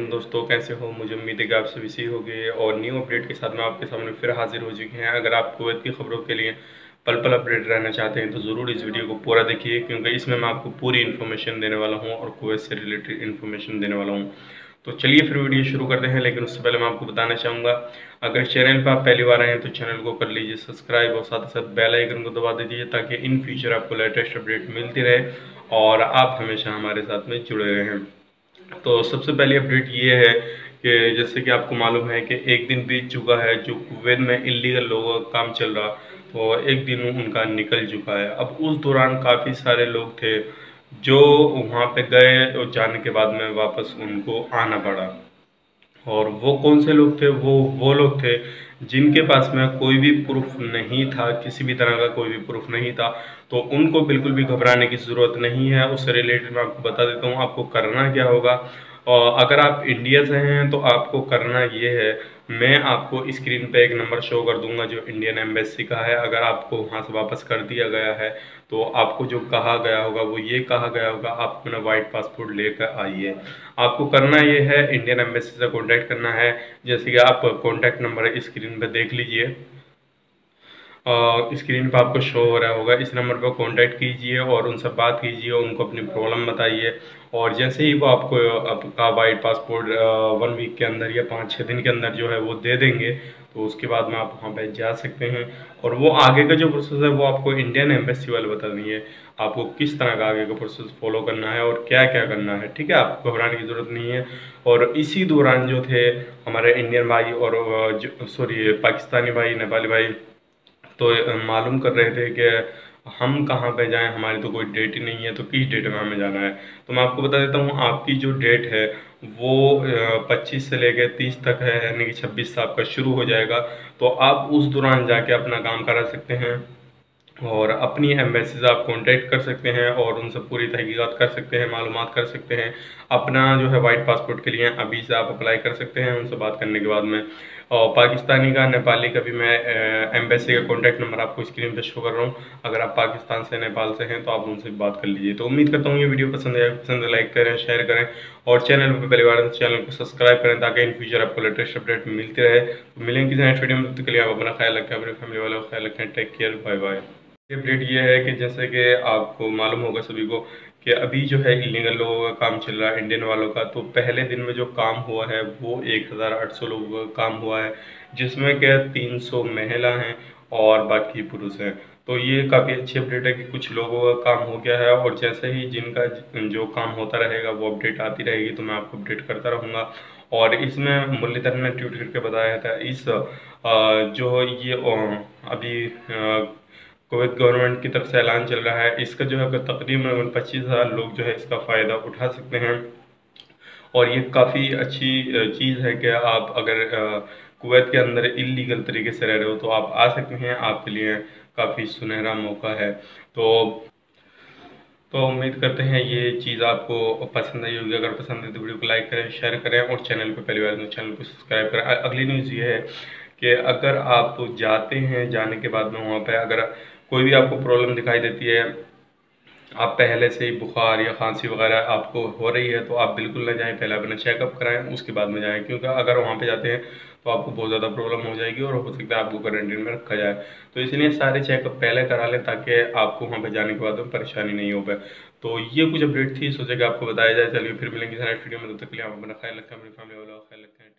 वालेकुम दोस्तों, कैसे हो। मुझे उम्मीद है कि आप सभी सही होंगे और न्यू अपडेट के साथ मैं आपके सामने फिर हाजिर हो चुके हैं। अगर आप कुवैत की खबरों के लिए पल पल अपडेट रहना चाहते हैं तो ज़रूर इस वीडियो को पूरा देखिए, क्योंकि इसमें मैं आपको पूरी इन्फॉर्मेशन देने वाला हूँ और कुवैत से रिलेटेड इन्फॉर्मेशन देने वाला हूँ। तो चलिए फिर वीडियो शुरू करते हैं, लेकिन उससे पहले मैं आपको बताना चाहूँगा, अगर चैनल पर आप पहली बार आए हैं तो चैनल को कर लीजिए सब्सक्राइब और साथ ही साथ बेल आइकन को दबा दीजिए, ताकि इन फ्यूचर आपको लेटेस्ट अपडेट मिलती रहे और आप हमेशा हमारे साथ में जुड़े रहें। तो सबसे पहली अपडेट ये है कि जैसे कि आपको मालूम है कि एक दिन बीत चुका है जो कुवैत में इलीगल लोगों का काम चल रहा, तो एक दिन उनका निकल चुका है। अब उस दौरान काफ़ी सारे लोग थे जो वहाँ पे गए और जाने के बाद में वापस उनको आना पड़ा। और वो कौन से लोग थे? वो लोग थे जिनके पास में कोई भी प्रूफ नहीं था, किसी भी तरह का कोई भी प्रूफ नहीं था। तो उनको बिल्कुल भी घबराने की ज़रूरत नहीं है। उससे रिलेटेड मैं आपको बता देता हूँ आपको करना क्या होगा। और अगर आप इंडिया से हैं तो आपको करना ये है, मैं आपको स्क्रीन पे एक नंबर शो कर दूंगा जो इंडियन एम्बेसी का है। अगर आपको वहाँ से वापस कर दिया गया है तो आपको जो कहा गया होगा वो ये कहा गया होगा, आप अपना वाइट पासपोर्ट लेकर आइए। आपको करना ये है, इंडियन एम्बेसी से कॉन्टैक्ट करना है। जैसे कि आप कॉन्टैक्ट नंबर स्क्रीन पे देख लीजिए, स्क्रीन पर आपको शो हो रहा होगा। इस नंबर पर कांटेक्ट कीजिए और उनसे बात कीजिए, उनको अपनी प्रॉब्लम बताइए। और जैसे ही वो आपको आपका वाइट पासपोर्ट 1 वीक के अंदर या 5-6 दिन के अंदर जो है वो दे देंगे, तो उसके बाद में आप वहाँ पे जा सकते हैं। और वो आगे का जो प्रोसेस है वो आपको इंडियन एम्बेसी वाले बता देंगे आपको किस तरह का आगे का प्रोसेस फॉलो करना है और क्या क्या करना है। ठीक है, आपको घबराने की ज़रूरत नहीं है। और इसी दौरान जो थे हमारे इंडियन भाई और पाकिस्तानी भाई, नेपाली भाई, तो मालूम कर रहे थे कि हम कहाँ पे जाएं, हमारी तो कोई डेट ही नहीं है, तो किस डेट में हमें जाना है। तो मैं आपको बता देता हूँ, आपकी जो डेट है वो 25 से लेकर 30 तक है, यानी कि 26 से आपका शुरू हो जाएगा। तो आप उस दौरान जाके अपना काम करा सकते हैं और अपनी एम्बेसी से आप कांटेक्ट कर सकते हैं और उनसे पूरी तहकीकात कर सकते हैं, मालूमात कर सकते हैं। अपना जो है वाइट पासपोर्ट के लिए अभी से आप अप्लाई कर सकते हैं उनसे बात करने के बाद में। और पाकिस्तानी का, नेपाली का भी मैं एम्बेसी का कॉन्टैक्ट नंबर आपको स्क्रीन पे शो कर रहा हूँ। अगर आप पाकिस्तान से, नेपाल से हैं तो आप उनसे बात कर लीजिए। तो उम्मीद करता हूँ ये वीडियो पसंद आए, पसंद लाइक करें, शेयर करें और चैनल पर पहली बार चैनल को सब्सक्राइब करें, ताकि इन फ्यूचर आपको लेटेस्ट अपडेट मिलती रहे। तो मिलेंगे किसी नेक्स्ट वीडियो में, तब तक के लिए आप अपना ख्याल रखें, अपनी फैमिली वालों का ख्याल रखें। Take care, bye bye. Update ये है कि जैसे कि आपको मालूम होगा सभी को कि अभी जो है इलीगल लोगों का काम चल रहा है, इंडियन वालों का। तो पहले दिन में जो काम हुआ है वो 1800 लोगों का काम हुआ है, जिसमें क्या 300 महिला हैं और बाकी पुरुष हैं। तो ये काफ़ी अच्छी अपडेट है कि कुछ लोगों का काम हो गया है, और जैसे ही जिनका जो काम होता रहेगा वो अपडेट आती रहेगी, तो मैं आपको अपडेट करता रहूँगा। और इसमें मुरलीधर ने ट्वीट करके बताया था, इस जो ये अभी कुवैत गवर्नमेंट की तरफ से ऐलान चल रहा है, इसका जो है तकरीबन 25,000 लोग जो है इसका फ़ायदा उठा सकते हैं। और ये काफ़ी अच्छी चीज़ है कि आप अगर कुवैत के अंदर इलीगल तरीके से रह रहे हो तो आप आ सकते हैं, आपके लिए काफ़ी सुनहरा मौका है। तो उम्मीद करते हैं ये चीज़ आपको पसंद आई होगी। अगर पसंद है तो वीडियो को लाइक करें, शेयर करें और चैनल पर पहली बार तो चैनल को सब्सक्राइब करें। अगली न्यूज़ ये है कि अगर आप जाते हैं, जाने के बाद में वहाँ पे अगर कोई भी आपको प्रॉब्लम दिखाई देती है, आप पहले से ही बुखार या खांसी वगैरह आपको हो रही है, तो आप बिल्कुल ना जाएं, पहले अपना चेकअप कराएं उसके बाद में जाएं। क्योंकि अगर वहाँ पे जाते हैं तो आपको बहुत ज़्यादा प्रॉब्लम हो जाएगी और हो सकता है आपको क्वारंटीन में रखा जाए। तो इसलिए सारे चेकअप पहले करा लें, ताकि आपको वहाँ पे जाने के बाद में परेशानी नहीं हो पाए। तो ये कुछ अपडेट थी, सोचा कि आपको बताया जाए। चलिए फिर मिलेंगे नेक्स्ट वीडियो में, तब तक के लिए आप अपना ख्याल रखें, अपनी फैमिली वालों का ख्याल रखें।